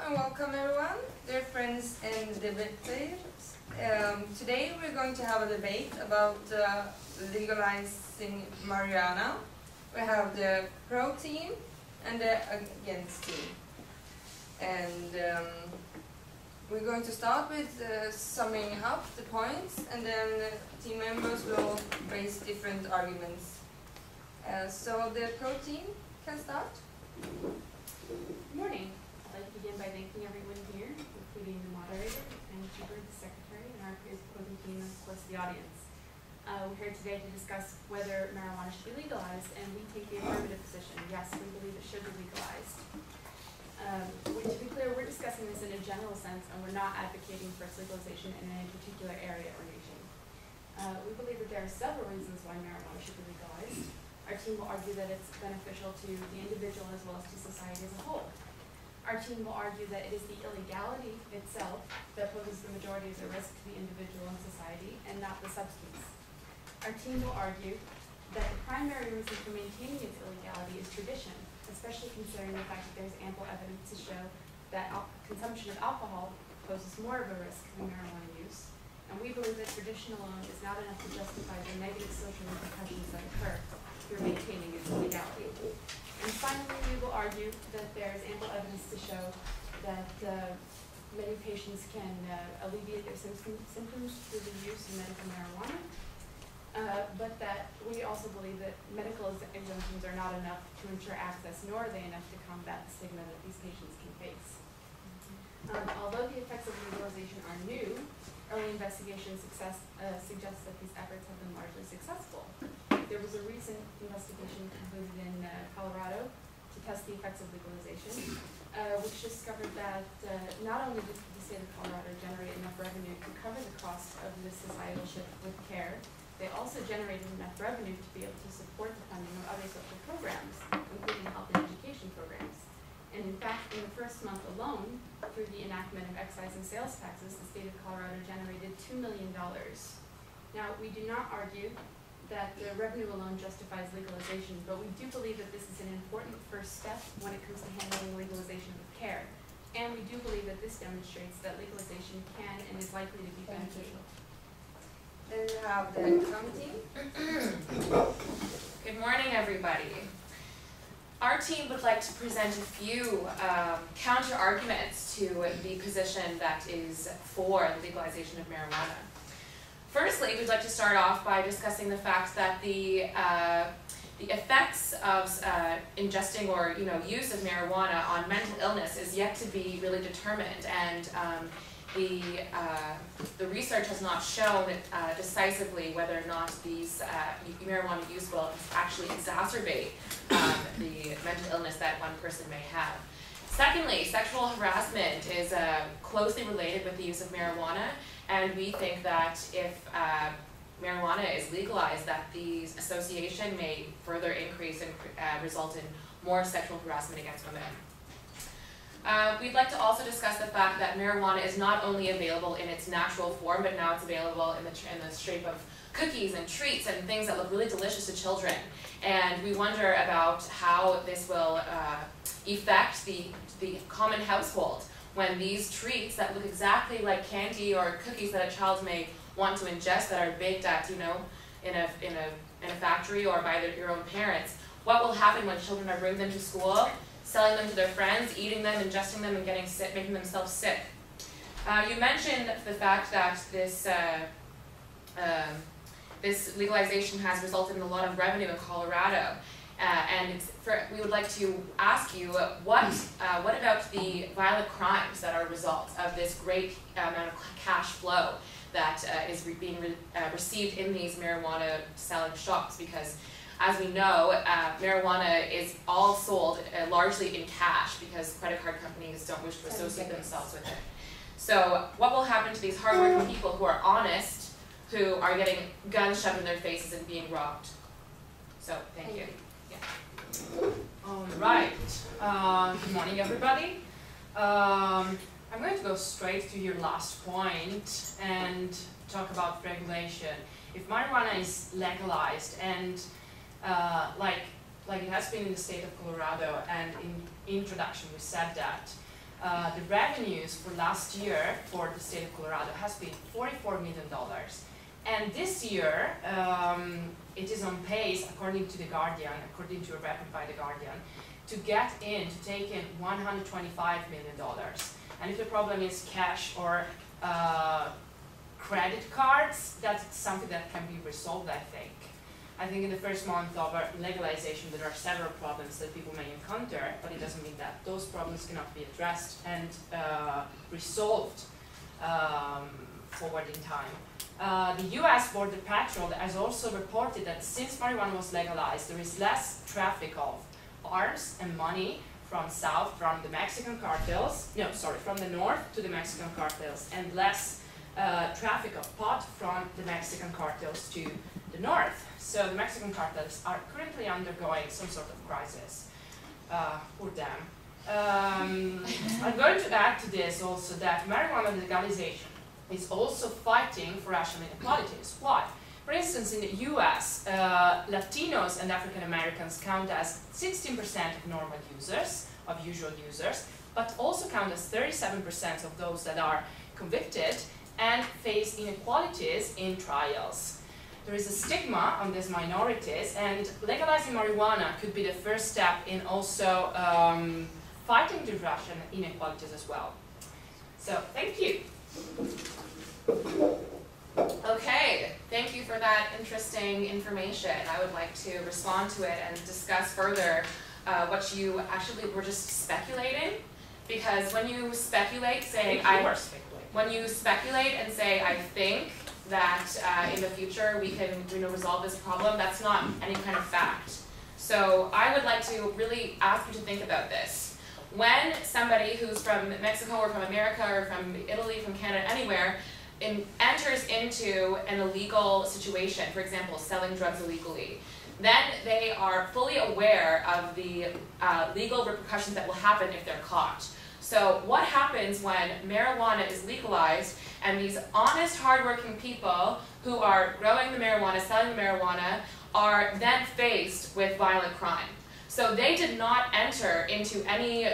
and welcome everyone, dear friends and debaters. Today we're going to have a debate about legalizing marijuana. We have the pro team and the against team. And we're going to start with summing up the points, and then team members will raise different arguments. So the pro team can start. Good morning. I'd like to begin by thanking everyone here, including the moderator, and Hubert, the secretary, and our peers opposing team, and of course the audience. We're here today to discuss whether marijuana should be legalized, and we take the affirmative position. Yes, we believe it should be legalized. To be clear, we're discussing this in a general sense, and we're not advocating for its legalization in any particular area or nation. We believe that there are several reasons why marijuana should be legalized. Our team will argue that it's beneficial to the individual as well as to society as a whole. Our team will argue that it is the illegality itself that poses the majority of the risk to the individual and society, and not the substance. Our team will argue that the primary reason for maintaining its illegality is tradition, especially considering the fact that there's ample evidence to show that consumption of alcohol poses more of a risk than marijuana use. And we believe that tradition alone is not enough to justify the negative social repercussions that occur through maintaining its legality. And finally, we will argue that there is ample evidence to show that many patients can alleviate their symptoms through the use of medical marijuana, but that we also believe that medical exemptions are not enough to ensure access, nor are they enough to combat the stigma that these patients can face. Although the effects of legalization are new, early investigation suggest that these efforts have been largely successful. There was a recent investigation concluded in Colorado to test the effects of legalization, which discovered that not only did the state of Colorado generate enough revenue to cover the cost of this societal shift with care, they also generated enough revenue to be able to support the funding of other social programs, including health and education programs. And in fact, in the first month alone, through the enactment of excise and sales taxes, the state of Colorado generated $2 million. Now, we do not argue that the revenue alone justifies legalization, but we do believe that this is an important first step when it comes to handling legalization of care. And we do believe that this demonstrates that legalization can and is likely to be beneficial. Then we have the team. Good morning, everybody. Our team would like to present a few counter-arguments to the position that is for legalization of marijuana. Firstly, we'd like to start off by discussing the fact that the effects of ingesting or use of marijuana on mental illness is yet to be really determined, and the research has not shown decisively whether or not these marijuana use will actually exacerbate the mental illness that one person may have. Secondly, sexual harassment is closely related with the use of marijuana, and we think that if marijuana is legalized, that the association may further increase and result in more sexual harassment against women. We'd like to also discuss the fact that marijuana is not only available in its natural form, but now it's available in the shape of cookies and treats and things that look really delicious to children. And we wonder about how this will affect the common household when these treats that look exactly like candy or cookies that a child may want to ingest that are baked at, in a factory or by your own parents. What will happen when children are bringing them to school, selling them to their friends, eating them, ingesting them, and getting sick, making themselves sick? You mentioned the fact that this legalization has resulted in a lot of revenue in Colorado, and we would like to ask you what about the violent crimes that are a result of this great amount of cash flow that is being received in these marijuana selling shops? Because as we know, marijuana is all sold largely in cash because credit card companies don't wish to associate themselves with it. So what will happen to these hardworking people who are honest, who are getting guns shoved in their faces and being robbed? So thank you. Yeah. All right. Good morning, everybody. I'm going to go straight to your last point and talk about regulation. If marijuana is legalized and like it has been in the state of Colorado, and in introduction we said that the revenues for last year for the state of Colorado has been $44 million. And this year, it is on pace, according to The Guardian, according to a report by The Guardian, to take in $125 million. And if the problem is cash or credit cards, that's something that can be resolved, I think. I think in the first month of legalization, there are several problems that people may encounter, but it doesn't mean that those problems cannot be addressed and resolved forward in time. The US Border Patrol has also reported that since marijuana was legalized, there is less traffic of arms and money from the Mexican cartels, from the north to the Mexican cartels, and less traffic of pot from the Mexican cartels to the north. So the Mexican cartels are currently undergoing some sort of crisis. Poor them. I'm going to add to this also that marijuana legalization is also fighting for racial inequalities. Why? For instance, in the US, Latinos and African Americans count as 16% of normal users, of usual users, but also count as 37% of those that are convicted and face inequalities in trials. There is a stigma on these minorities, and legalizing marijuana could be the first step in also fighting the racial inequalities as well. So, thank you. Okay, thank you for that interesting information. I would like to respond to it and discuss further what you actually were just speculating, because when you speculate, when you speculate and say, I think that in the future we can resolve this problem, that's not any kind of fact. So I would like to really ask you to think about this. When somebody who's from Mexico or from America or from Italy, from Canada, anywhere, enters into an illegal situation, for example, selling drugs illegally, then they are fully aware of the legal repercussions that will happen if they're caught. So what happens when marijuana is legalized and these honest, hardworking people who are growing the marijuana, selling the marijuana, are then faced with violent crime? So they did not enter into any,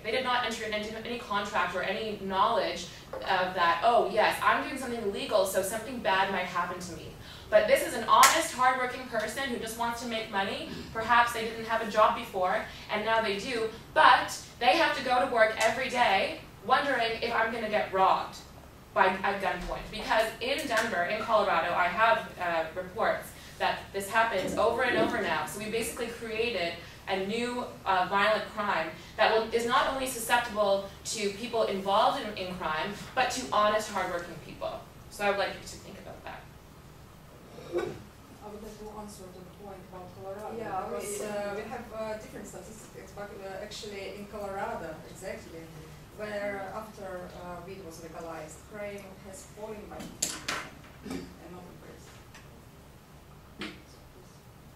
They did not enter into any contract or any knowledge of that, oh yes, I'm doing something illegal, so something bad might happen to me. But this is an honest, hardworking person who just wants to make money. Perhaps they didn't have a job before, and now they do, but they have to go to work every day wondering if I'm going to get robbed at gunpoint. Because in Denver, in Colorado, I have reports that this happens over and over now. So we basically created a new violent crime that is not only susceptible to people involved in crime, but to honest, hardworking people. So I would like you to think about that. I would like to answer to the point about Colorado. Yeah, we have different statistics, but actually in Colorado, exactly, where after weed was legalized, crime has fallen by and not increased.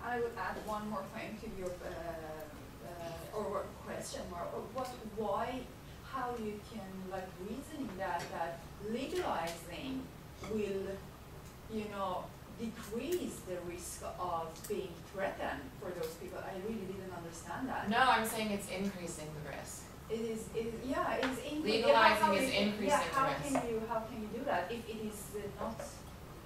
I would add one more thing to your or question mark. How you can reasoning that legalizing will, decrease the risk of being threatened for those people. I really didn't understand that. No, I'm saying it's increasing the risk. It's increasing. Legalizing is increasing the risk. How can you do that if it is not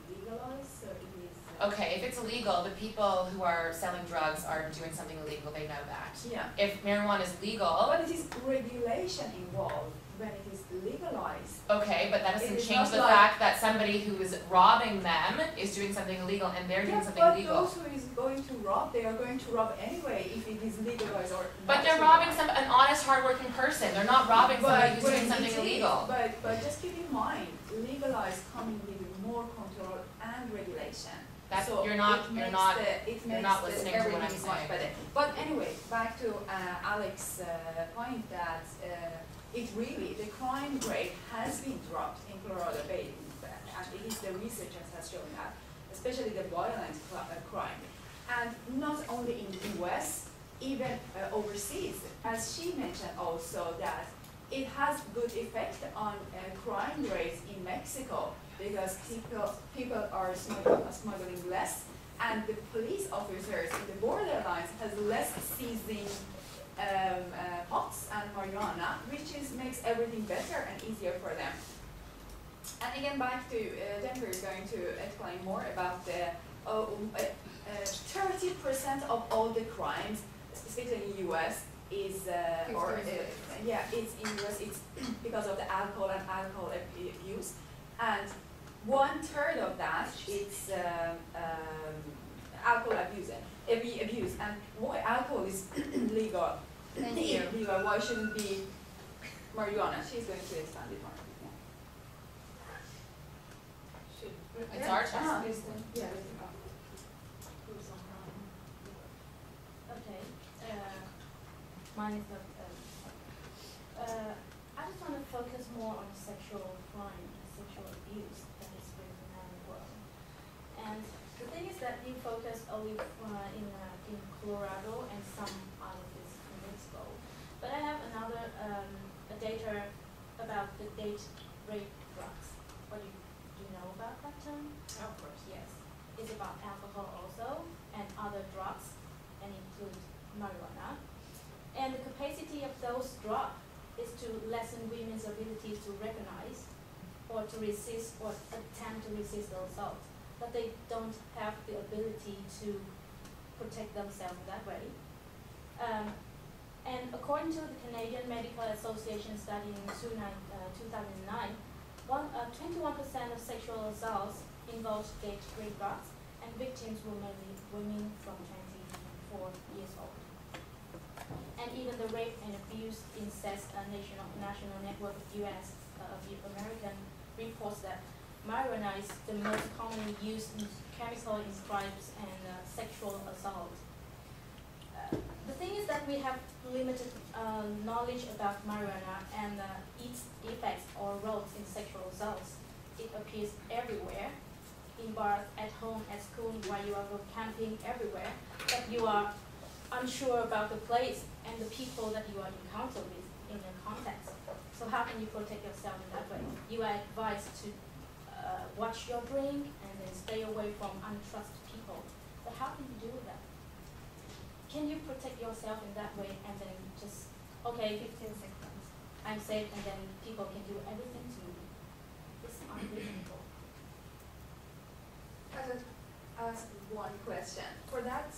legalized? So it is. Okay, if it's illegal, the people who are selling drugs are doing something illegal. They know that. Yeah. If marijuana is legal, but it is regulation involved when it is legalized. Okay, but that doesn't change the fact that somebody who is robbing them is doing something illegal, and they're doing something illegal. But those who is going to rob, they are going to rob anyway if it is legalized or not. But they're robbing an honest, hardworking person. They're not robbing somebody who's doing something illegal. But just keep in mind, legalized coming with more control and regulation. So you're not listening to what I'm saying. But anyway, back to Alex's point that the crime rate has been dropped in Colorado Bay, and it is the researchers has shown that, especially the violent crime, and not only in the US, even overseas. As she mentioned also that it has good effect on crime rates in Mexico, because people are smuggling less, and the police officers in the borderlines has less seizing pots and marijuana, which makes everything better and easier for them. And again, back to Jennifer is going to explain more about the 30% of all the crimes, especially in the US, is it's in US. It's because of the alcohol and alcohol abuse, and 1/3 of that is alcohol abuse, and why alcohol is legal. Legal. Why shouldn't be marijuana? She's going to expand it more. It's our turn. Yeah. Okay. Mine is not. I just want to focus more on sexual crime, sexual abuse that is going on in the world. And the thing is that you focus only in Colorado and some out of this in Mexico. But I have another data about the date rape drugs. What do you know about that term? Of course. Yes. It's about alcohol also and other drugs, and include marijuana. And the capacity of those drugs is to lessen women's ability to recognize or to resist or attempt to resist the assault. But they don't have the ability to protect themselves that way. And according to the Canadian Medical Association study in 2009, 21% of sexual assaults involved date rape drugs, and victims were mainly women from 24 years old. And even the Rape and Abuse Incest National Network of US American reports that marijuana is the most commonly used chemical in crimes and sexual assault. The thing is that we have limited knowledge about marijuana and its effects or roles in sexual assaults. It appears everywhere, in bars, at home, at school, while you are camping, everywhere, but you are unsure about the place and the people that you are encountered with in the context. So how can you protect yourself in that way? You are advised to watch your drink and then stay away from untrusted people. But how can you do that? Can you protect yourself in that way and then just, okay, 15 seconds, I'm safe, and then people can do everything to me? It's unreasonable. I could ask one question. For that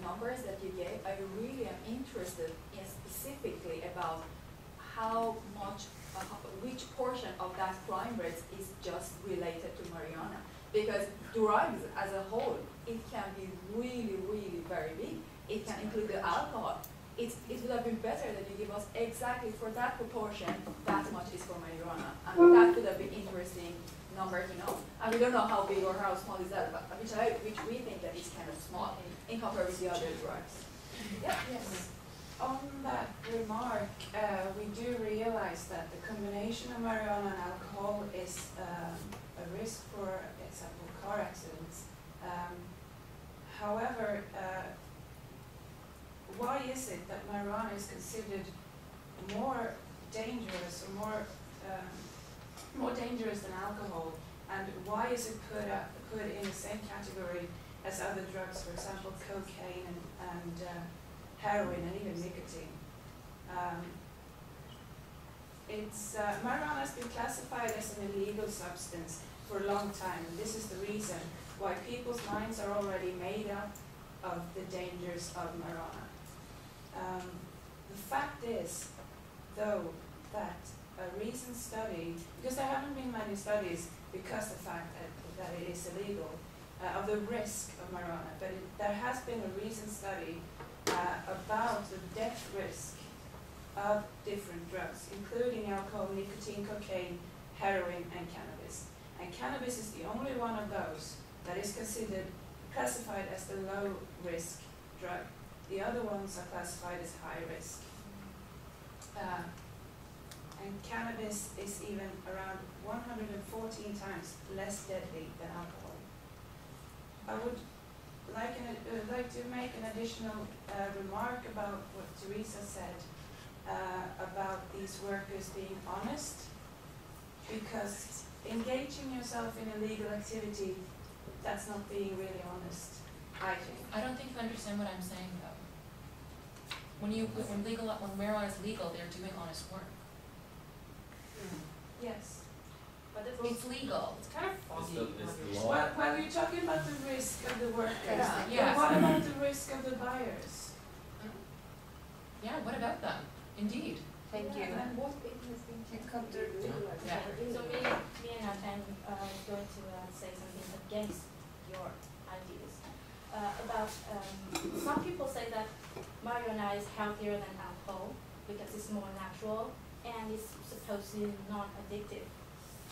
numbers that you gave, I really am interested in specifically about how much, which portion of that crime rate is just related to marijuana. Because drugs as a whole, it can be really, really very big. It can include the alcohol. It would have been better that you give us exactly for that proportion, that much is for marijuana. And that would have been interesting number to know. And we don't know how big or how small is that, but which we think that is kind of small in comparison with the other drugs. Yeah. Yes. On that remark, we do realize that the combination of marijuana and alcohol is a risk for example, car accidents. However, why is it that marijuana is considered more dangerous or more dangerous than alcohol, and why is it put in the same category as other drugs, for example, cocaine and heroin and even nicotine? Marijuana has been classified as an illegal substance for a long time, and this is the reason why people's minds are already made up of the dangers of marijuana. The fact is, though, that a recent study, because there haven't been many studies because the fact that it is illegal, of the risk of marijuana, but there has been a recent study about the death risk of different drugs, including alcohol, nicotine, cocaine, heroin, and cannabis. And cannabis is the only one of those that is classified as the low-risk drug. The other ones are classified as high risk. And cannabis is even around 114 times less deadly than alcohol. I would like to make an additional remark about what Teresa said about these workers being honest, because engaging yourself in illegal activity that's not being really honest, I think. I don't think you understand what I'm saying though. When marijuana is legal, they're doing honest work. Yes. But It's legal. It's kind of foggy. It's the law. Well, you're talking about the risk of the workers. Yeah. But what about the risk of the buyers? Yeah, what about them? Indeed. Thank you. And what it has been Yeah. So me and Nathan is going to say something against your ideas about some people say that marijuana is healthier than alcohol because it's more natural and it's supposedly non-addictive.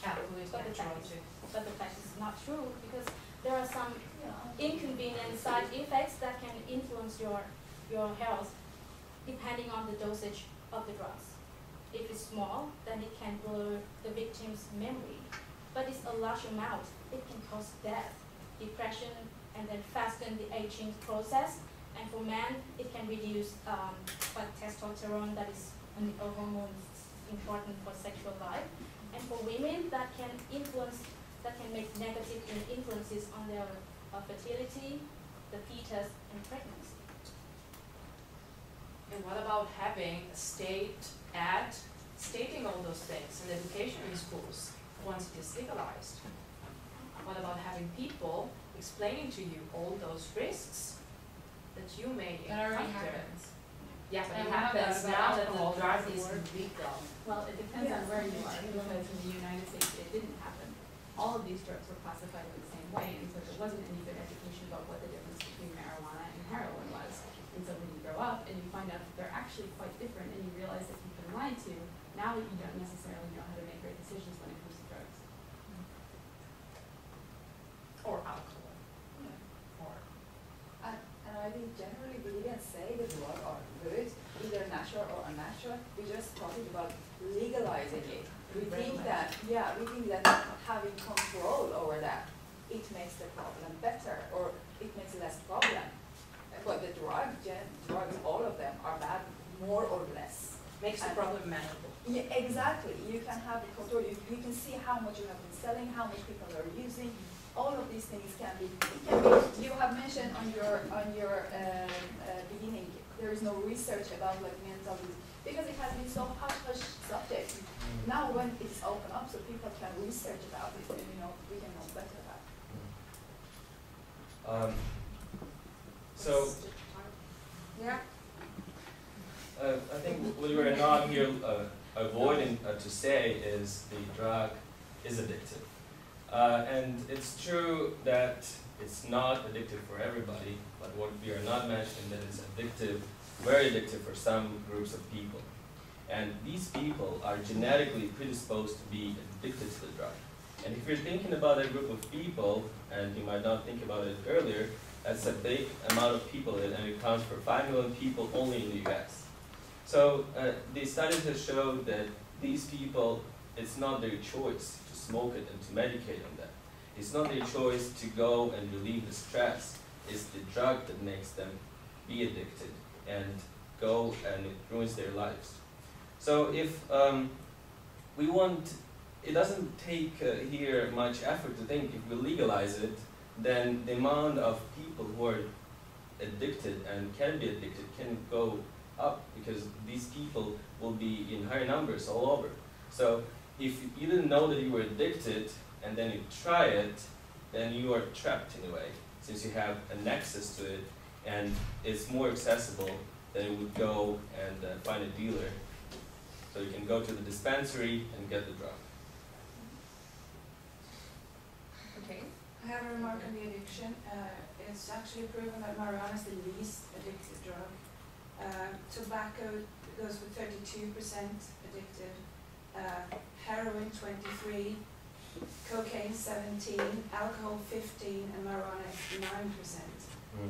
Apple is But the natural fact is- too. But the fact is not true because there are some inconvenient side effects that can influence your health depending on the dosage of the drugs. If it's small, then it can blur the victim's memory. But it's a large amount, it can cause death, depression, and then fasten the aging process. And for men, it can reduce testosterone, that is a hormone important for sexual life. And for women, that can make negative influences on their fertility, the fetus, and pregnancy. And what about having a state ad stating all those things in education in schools once it is legalized? What about having people explaining to you all those risks that you may That already encounter? happens. Yeah, but And it we have happens that now about that the alcohol drug before. is legal. Well, it depends on where you are, because in the United States, it didn't happen. All of these drugs were classified in the same way, and so there wasn't any good education about what the difference between marijuana and heroin was. And so when you grow up and you find out that they're actually quite different, and you realize that you've been lied to, now you don't necessarily know how to make great decisions when it comes to drugs. Or alcohol. Or And I think generally we didn't say the drugs are good, either natural or unnatural. We just talking about legalizing it. We think that having control over that, it makes the problem better, or it makes less problem. But the drugs, all of them are bad, more or less. Makes the And- problem manageable. Yeah, exactly. You can have the control. You can see how much you have been selling, how much people are using. All of these things can be. You have mentioned on your beginning, there is no research about like mental disease because it has been so hush subject. Now when it's open up, so people can research about it, and we can know better about it. So Yeah. I think what we're not here avoiding to say is the drug is addictive. And it's true that it's not addictive for everybody, but what we are not mentioning that it's addictive, very addictive for some groups of people. And these people are genetically predisposed to be addicted to the drug. And if you're thinking about a group of people, and you might not think about it earlier, that's a big amount of people, and it accounts for 5 million people only in the US. So the studies have showed that these people, it's not their choice to smoke it and to medicate on that. It's not their choice to go and relieve the stress. It's the drug that makes them be addicted and go, and it ruins their lives. So if we want, it doesn't take here much effort to think if we legalize it, then the amount of people who are addicted and can be addicted can go up, because these people will be in higher numbers all over. So if you didn't know that you were addicted and then you try it, then you are trapped in a way, since you have an access to it and it's more accessible than you would go and find a dealer. So you can go to the dispensary and get the drug. Okay. I have a remark on the addiction. It's actually proven that marijuana is the least addictive drug. Tobacco goes for 32% addicted, heroin 23%, cocaine 17%, alcohol 15%, and marijuana is 9%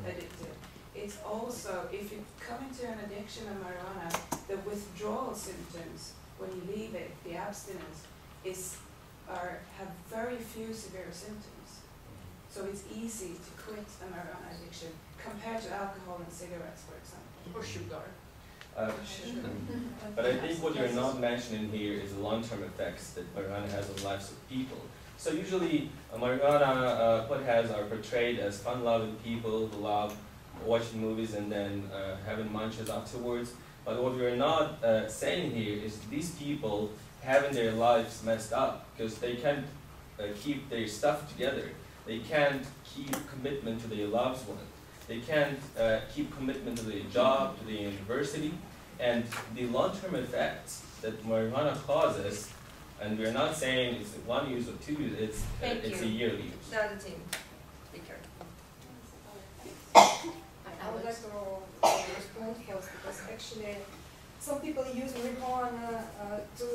addictive. It's also, if you come into an addiction of marijuana, the withdrawal symptoms when you leave it, the abstinence, have very few severe symptoms. So it's easy to quit a marijuana addiction compared to alcohol and cigarettes, for example. Or sugar. But I think what you're not mentioning here is the long-term effects that marijuana has on lives of people. So usually marijuana potheads are portrayed as fun-loving people who love watching movies and then having munches afterwards. But what we're not saying here is these people having their lives messed up because they can't keep their stuff together. They can't keep commitment to their loved one. They can't keep commitment to their job, to their university, and the long-term effects that marijuana causes. And we're not saying it's 1 use or 2 use, it's a yearly use. The other team speaker. I would like to respond first because actually some people use marijuana to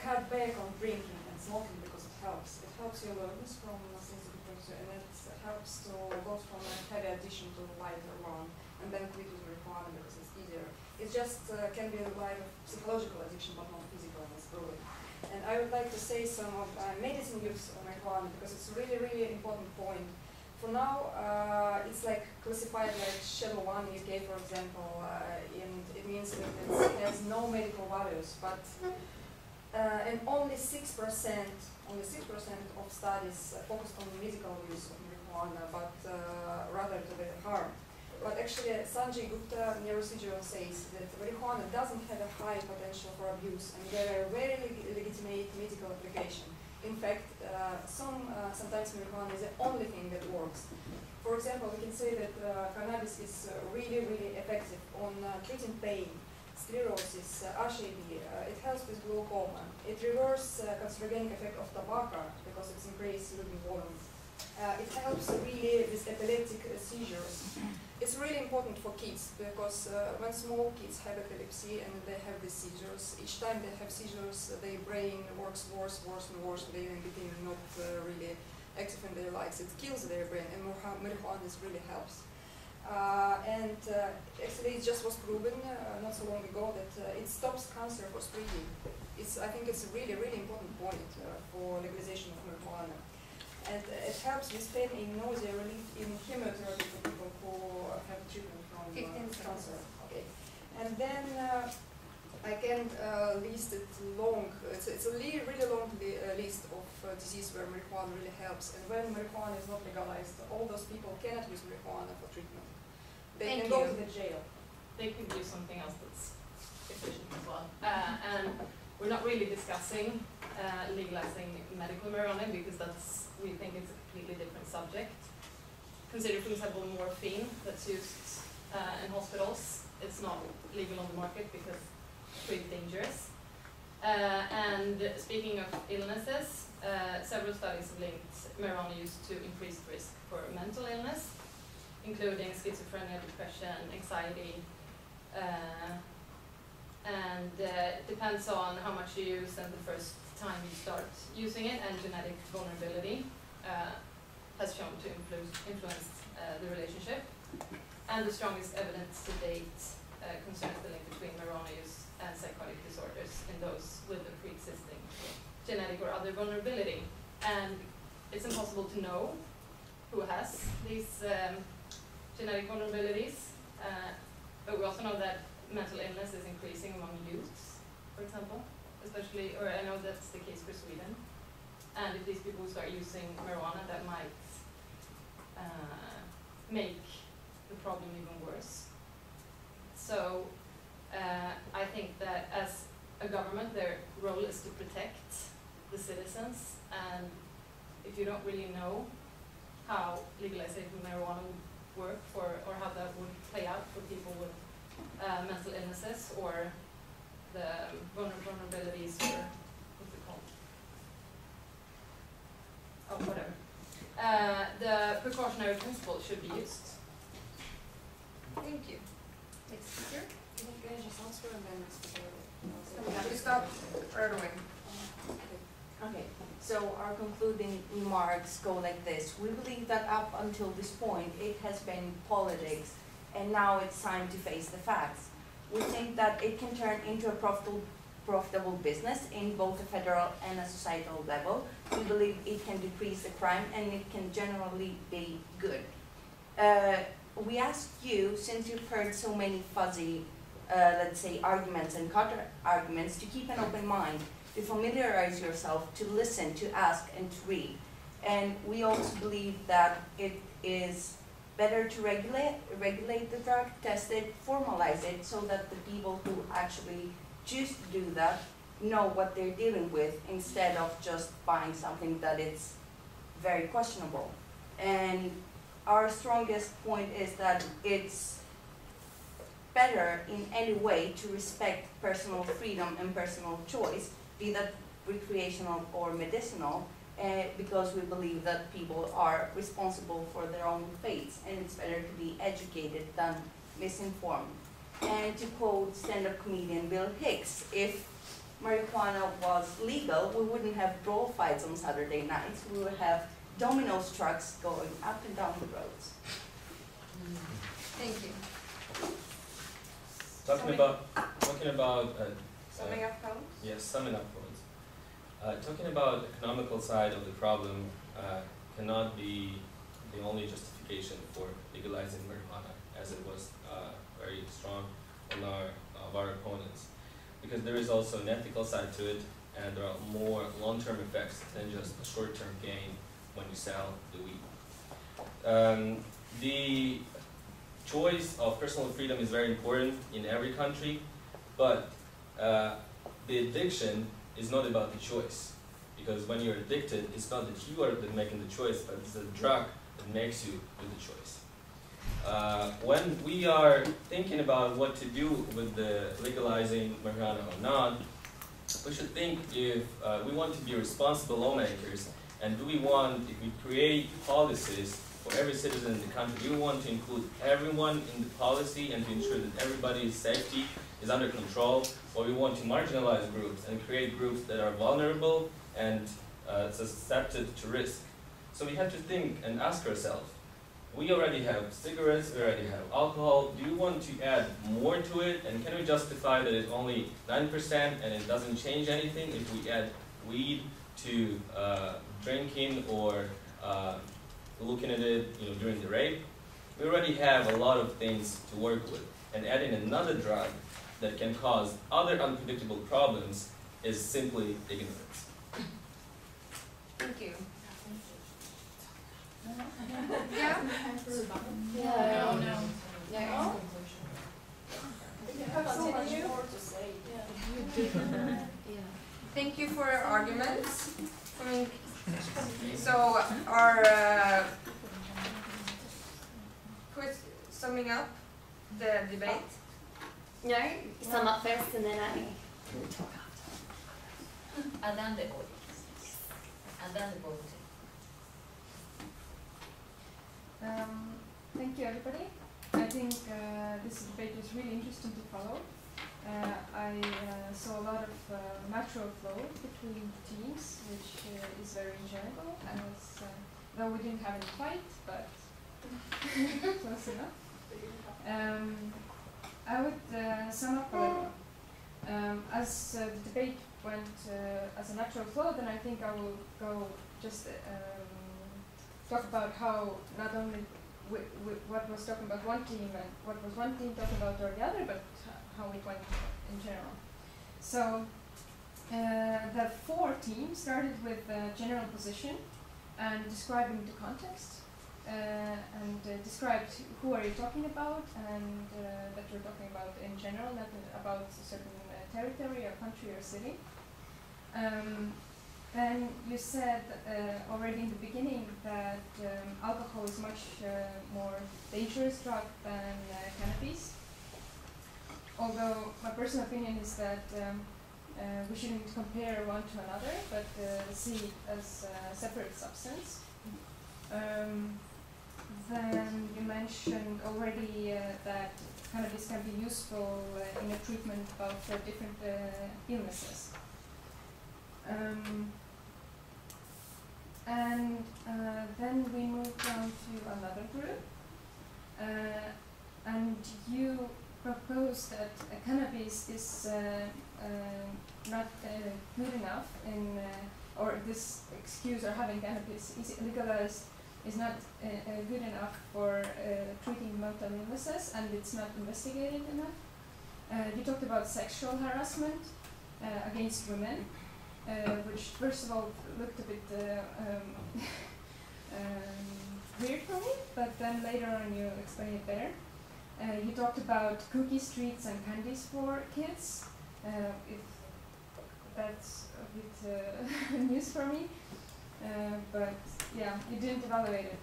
cut back on drinking and smoking because it helps. It helps your lungs from sensitive pressure and it helps to go from a heavy addiction to a lighter one and then quit with marijuana because it's easier. It just can be a light of psychological addiction but not physical and it's proven. And I would like to say some of medicine use of marijuana because it's a really, really important point. For now, it's like classified like Schedule 1 UK, for example, and it means that it has no medical values, but and only 6% of studies focused on medical use of marijuana, but rather to the harm. But actually, Sanjay Gupta, neurosurgeon, says that marijuana doesn't have a high potential for abuse, and there are very legitimate medical application. In fact, sometimes marijuana is the only thing that works. For example, we can say that cannabis is really, really effective on treating pain, sclerosis, HAV. It helps with glaucoma. It reverses carcinogenic effect of tobacco because it's increased living volume. It helps really with epileptic seizures. It's really important for kids because when small kids have epilepsy and they have the seizures, each time they have seizures, their brain works worse and worse. They become not really active in their lives. It kills their brain, and marijuana really helps. Actually, it just was proven not so long ago that it stops cancer for spreading. I think it's a really, really important point for legalization of marijuana. And it helps with pain in nausea relief in chemotherapy for people who have treatment from cancer. Okay. And then I can list it long. It's a really long list of diseases where marijuana really helps. And when marijuana is not legalized, all those people cannot use marijuana for treatment. They can go to the jail. They could do something else that's efficient as well. And we're not really discussing legalizing medical marijuana because we think it's a completely different subject. Consider, for example, morphine that's used in hospitals. It's not legal on the market because it's pretty dangerous. And speaking of illnesses, several studies have linked marijuana use to increased risk for mental illness, including schizophrenia, depression, anxiety, and it depends on how much you use and the first time you start using it, and genetic vulnerability has shown to influence the relationship. And the strongest evidence to date concerns the link between marijuana use and psychotic disorders in those with a pre-existing genetic or other vulnerability. And it's impossible to know who has these genetic vulnerabilities, but we also know that mental illness is increasing among youths, for example, especially, or I know that's the case for Sweden. And if these people start using marijuana, that might make the problem even worse. So I think that as a government, their role is to protect the citizens, and if you don't really know how legalization of marijuana would work or how that would play out for people with mental illnesses or the vulnerabilities, or what's it called? Oh, whatever. The precautionary principle should be used. Thank you. Next speaker. Can I just answer and then speaker? We start right away. Okay, so our concluding remarks go like this. We believe that up until this point, it has been politics, and now it's time to face the facts. We think that it can turn into a profitable business in both a federal and a societal level. We believe it can decrease the crime, and it can generally be good. We ask you, since you've heard so many fuzzy, let's say, arguments and counter-arguments, to keep an open mind to familiarize yourself, to listen, to ask, and to read. And we also believe that it is better to regulate the drug, test it, formalize it, so that the people who actually choose to do that know what they're dealing with, instead of just buying something that is very questionable. And our strongest point is that it's better in any way to respect personal freedom and personal choice, be that recreational or medicinal, because we believe that people are responsible for their own fates, and it's better to be educated than misinformed. And to quote stand-up comedian Bill Hicks, if marijuana was legal, we wouldn't have brawl fights on Saturday nights. We would have Domino's trucks going up and down the roads. Thank you. Talking about Summing up comments? yes, summing up points. Talking about the economical side of the problem cannot be the only justification for legalizing marijuana, as it was very strong on of our opponents, because there is also an ethical side to it, and there are more long-term effects than just a short-term gain when you sell the weed. The choice of personal freedom is very important in every country, but the addiction is not about the choice, because when you're addicted, it's not that you are making the choice, but it's the drug that makes you do the choice. When we are thinking about what to do with the legalizing marijuana or not, we should think if we want to be responsible lawmakers, and do we want, if we create policies for every citizen in the country, do we want to include everyone in the policy and to ensure that everybody's safety is under control, or we want to marginalize groups and create groups that are vulnerable and susceptible to risk? So we have to think and ask ourselves, we already have cigarettes, we already have alcohol, do you want to add more to it? And can we justify that it's only 9% and it doesn't change anything if we add weed to drinking or looking at it, during the rape? We already have a lot of things to work with, and adding another drug that can cause other unpredictable problems is simply ignorance. Thank you. Yeah? No. Yeah. You have so much more to say. Thank you for your arguments. So our quick summing up the debate. No, sum up first and then I. And then the vote. And then the vote. Thank you, everybody. I think this debate was really interesting to follow. I saw a lot of natural flow between teams, which is very enjoyable. And was, though we didn't have any fight, but close enough. I would sum up a little. As the debate went as a natural flow, then I think I will go just talk about how not only what was talking about one team and what was one team talking about or the other, but how it went in general. So the four teams started with a general position and describing the context and described who are you talking about, and that you're talking about in general, not about a certain territory or country or city. Then you said already in the beginning that alcohol is much more dangerous drug than cannabis. Although my personal opinion is that we shouldn't compare one to another, but see it as a separate substance. Then you mentioned already that cannabis can be useful in a treatment of different illnesses. And then we moved on to another group, and you proposed that cannabis is not good enough in, or this excuse of having cannabis is legalized is not good enough for treating mental illnesses, and it's not investigated enough. You talked about sexual harassment against women, which first of all looked a bit weird for me, but then later on you explain it better. You talked about cookie streets and candies for kids. If that's a bit news for me, but yeah, you didn't evaluate it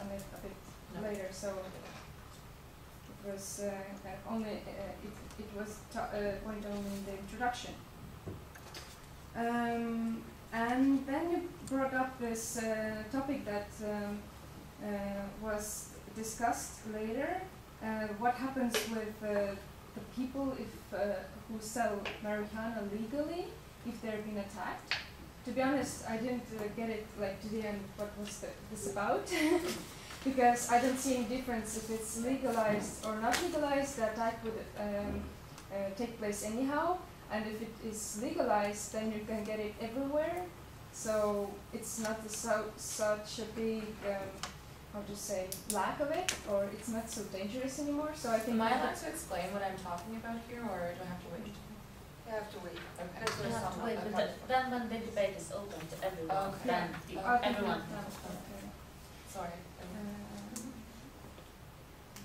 on it a bit later, so it was only it was went on in the introduction. And then you brought up this topic that was discussed later. What happens with the people if who sell marijuana legally if they've been attacked? To be honest, I didn't get it like to the end. What was this about? Because I don't see any difference if it's legalized or not legalized. The attack would take place anyhow, and if it is legalized, then you can get it everywhere. So it's not such a big how to say, lack of it, or it's not so dangerous anymore. So I think. Am I allowed to explain what I'm talking about here, or do I have to wait? You have to wait. Okay. You have to wait, but then when the debate is open to everyone, Okay. then everyone. Okay. Sorry.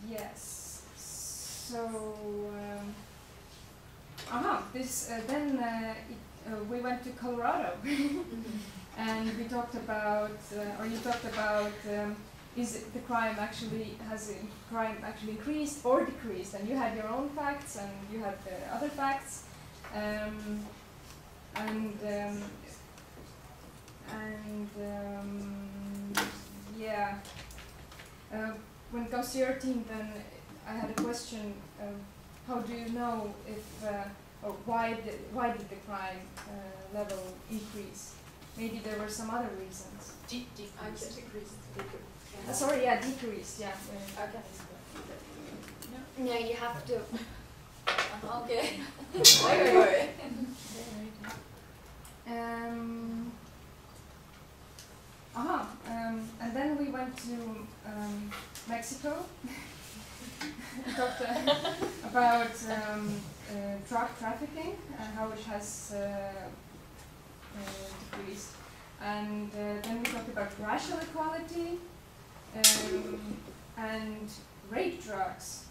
Yes. So. This then we went to Colorado, and we talked about, or you talked about. Is it the crime actually increased or decreased? And you had your own facts, and you had the other facts, yeah. When it comes to your team, then I had a question: how do you know if or why did the crime level increase? Maybe there were some other reasons. Decreased. Sorry, yeah, decreased, yeah. No, you have to. Okay. And then we went to Mexico. We talked about drug trafficking and how it has decreased. And then we talked about racial equality and rape drugs.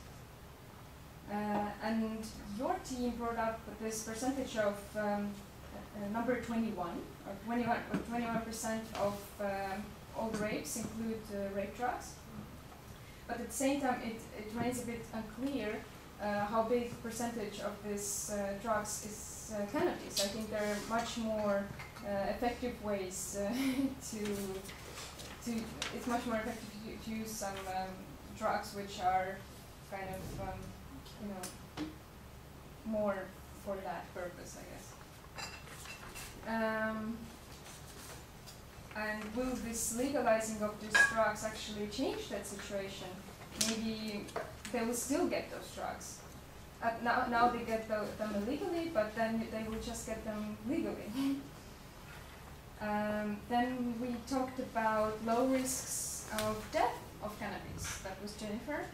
And your team brought up this percentage of number 21, or 21% of all the rapes include rape drugs. But at the same time, it remains a bit unclear how big percentage of this drugs is cannabis. I think there are much more effective ways it's much more effective to use some drugs which are kind of more for that purpose, I guess. And will this legalizing of these drugs actually change that situation? Maybe they will still get those drugs. Now they get them illegally, but then they will just get them legally. Then we talked about low risks of death of cannabis. That was Jennifer.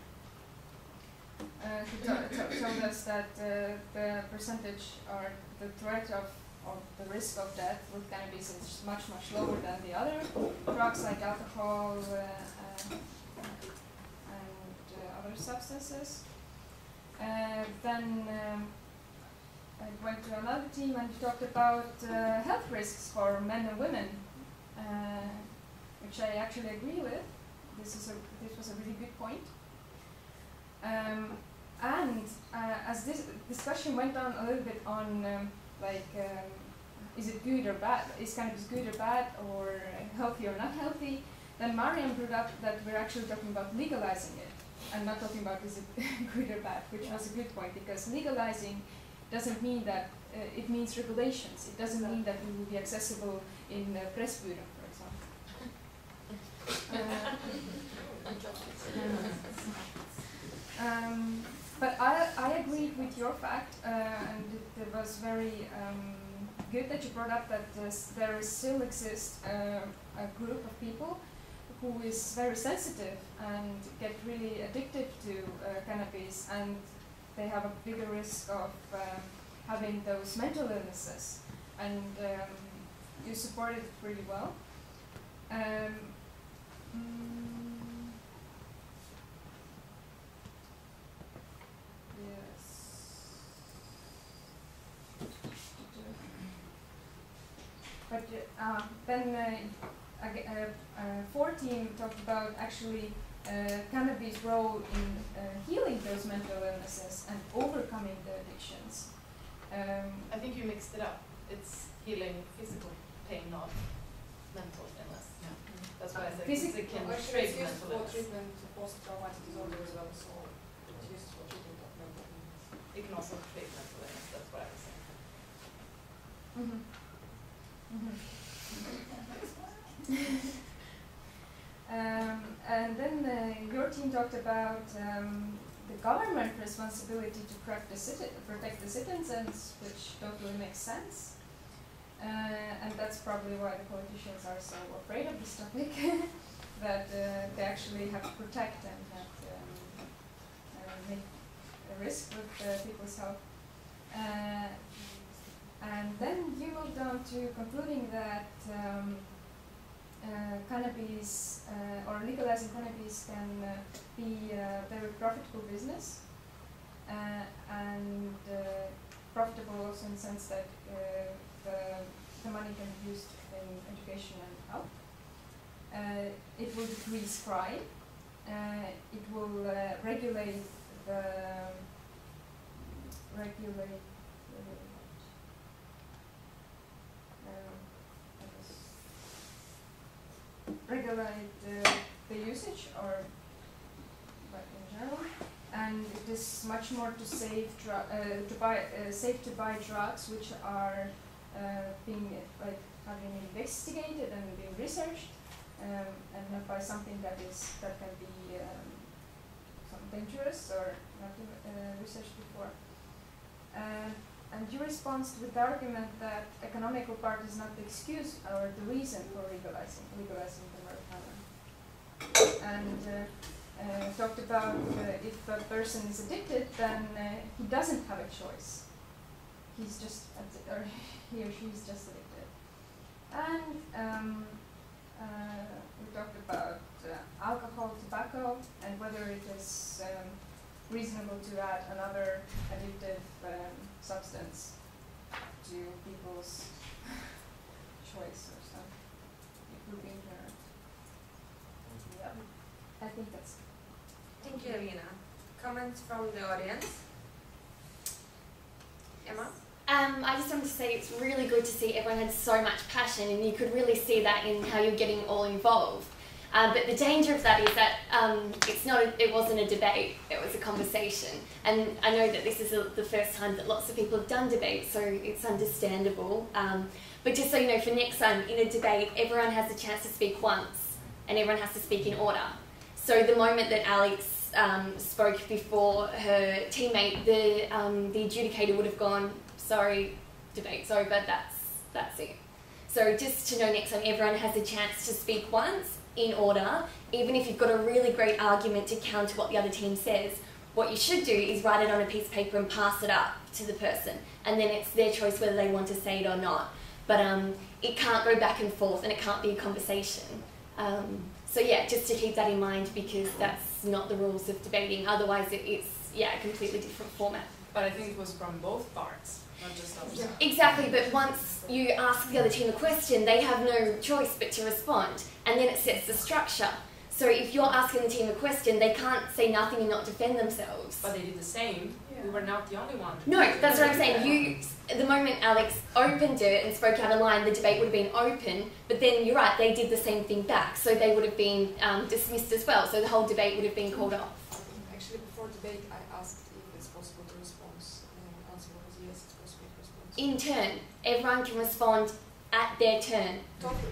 Who told us that the percentage or the threat of the risk of death with cannabis is much lower than the other drugs like alcohol and other substances. Then I went to another team and talked about health risks for men and women, which I actually agree with. This was a really good point. And as this discussion went on a little bit on is it good or bad? Is cannabis good or bad, or healthy or not healthy? Then Mariam brought up that we're actually talking about legalizing it and not talking about is it good or bad, which was a good point, because legalizing doesn't mean that it means regulations. It doesn't mean that it will be accessible in Pressbyrån, for example. But I agreed with your fact, and it was very good that you brought up that there still exists a group of people who is very sensitive and get really addicted to cannabis, and they have a bigger risk of having those mental illnesses. And you supported it pretty well. Yes. But then 14 talked about actually cannabis' role in healing those mental illnesses and overcoming the addictions. I think you mixed it up. It's healing physical pain, not mental illness. Yeah. That's why I said it can treat It's used mental for illness. treatment of post-traumatic disorder as well, so it's used for treatment of mental illness. It can also treat mental illness. That's what I was saying. And then your team talked about the government responsibility to protect the citizens, which totally makes sense. And that's probably why the politicians are so afraid of this topic, that they actually have to protect and that make a risk with people's health. And then you moved on to concluding that cannabis or legalizing cannabis can be a very profitable business and profitable also in the sense that the money can be used in education and health. It will decrease crime. It will regulate the usage, or but in general, and it is much more to safe to buy drugs which are being having investigated and being researched, and not by something that can be dangerous or not researched before. And you responded with the argument that economical part is not the excuse or the reason for legalizing the marijuana. And talked about if a person is addicted, then he doesn't have a choice. He's just or he or she is just addicted. And we talked about alcohol, tobacco, and whether it is reasonable to add another addictive substance to people's choice or something. It would be ignorant. Yeah, I think that's. Thank you, Elina. Comments from the audience? Emma? I just wanted to say it's really good to see everyone had so much passion, and you could really see that in how you're getting all involved. But the danger of that is that it wasn't a debate, it was a conversation. And I know that this is the first time that lots of people have done debates, so it's understandable. But just so you know, for next time, in a debate, everyone has a chance to speak once, and everyone has to speak in order. So the moment that Alex spoke before her teammate, the adjudicator would have gone, sorry, debate's over, that's it. So just to know next time, everyone has a chance to speak once, in order. Even if you've got a really great argument to counter what the other team says, what you should do is write it on a piece of paper and pass it up to the person, and then it's their choice whether they want to say it or not. But it can't go back and forth, and it can't be a conversation. So yeah, just to keep that in mind, because that's not the rules of debating. Otherwise it's a completely different format. But I think it was from both parts, not just us. Yeah. Exactly, but once you ask the other team a question, they have no choice but to respond, and then it sets the structure. So if you're asking the team a question, they can't say nothing and not defend themselves. But they did the same. We were not the only one. No, that's what I'm saying. The moment Alex opened it and spoke out a line, the debate would have been open, but then you're right, they did the same thing back, so they would have been dismissed as well, so the whole debate would have been called off. Actually, before debate, I asked if it's possible to respond, and the answer was yes, it's possible to respond. In turn, everyone can respond at their turn.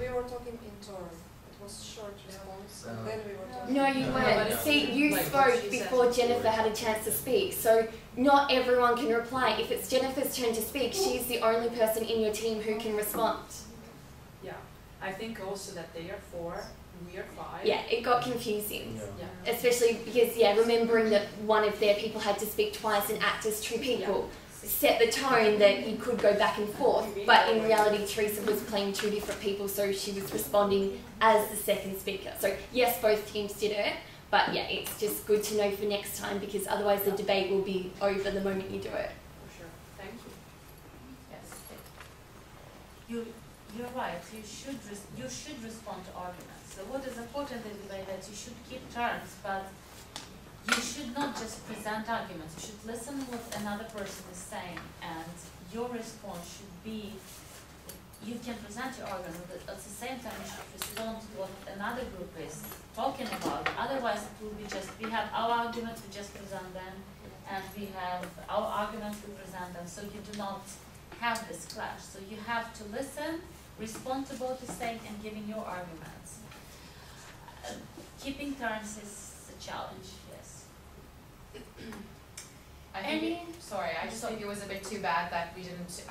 We were talking in turn. It was short response, and then we were talking. No, you weren't. See, you spoke before Jennifer had a chance to speak, so not everyone can reply. If it's Jennifer's turn to speak, she's the only person in your team who can respond. Yeah, I think also that they are 4, we are 5. Yeah, it got confusing. Yeah. Especially because, remembering that one of their people had to speak twice and act as 2 people. set the tone that you could go back and forth, but in reality Teresa was playing two different people, so she was responding as the second speaker. So yes, both teams did it, but yeah, it's just good to know for next time, because otherwise the debate will be over the moment you do it. For sure. Thank you. Yes. You're right. You should respond to arguments. So what is important is that you should keep turns, but you should not just present arguments. You should listen to what another person is saying, and your response should be. You can present your argument, but at the same time you should respond to what another group is talking about. Otherwise, it will be just we have our arguments, we just present them, and we have our arguments, we present them. So you do not have this clash. So you have to listen, respond to both the side, and giving your arguments. Keeping turns is a challenge. Yes. I just think it was a bit too bad that we didn't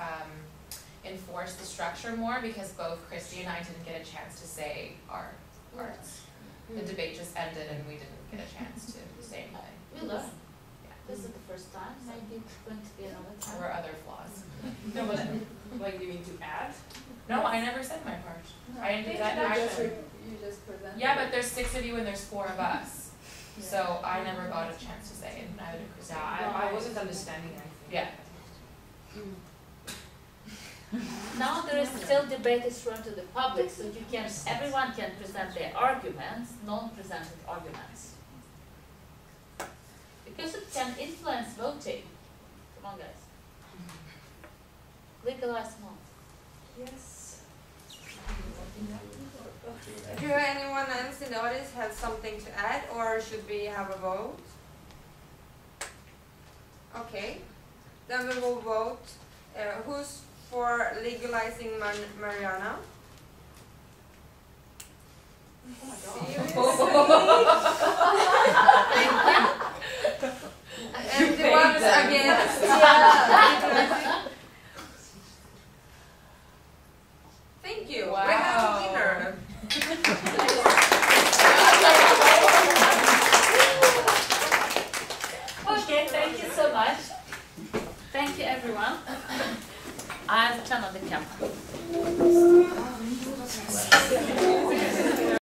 enforce the structure more, because both Christy and I didn't get a chance to say our parts. The debate just ended and we didn't get a chance to say anything. We learn. Yeah. This is the first time. Maybe it's going to be another There time. were other flaws. No, but like, do you mean to add? No, I never said my part. I didn't do that in action. You just present. Yeah, but there's 6 of you and there's 4 of us. So I never got a chance to say it, and neither did Christy. Yeah, I wasn't understanding anything. Yeah. Now there is still debate is thrown to the public, so you can, everyone can present their arguments, non-presented arguments. Because it can influence voting. Come on, guys. Legalize not. Yes. Do anyone else in the audience have something to add, or should we have a vote? Okay, then we will vote. Who's for legalizing marijuana? And the ones against? Thank you. We have a winner. Okay, thank you so much. Thank you, everyone. I'll turn on the camera.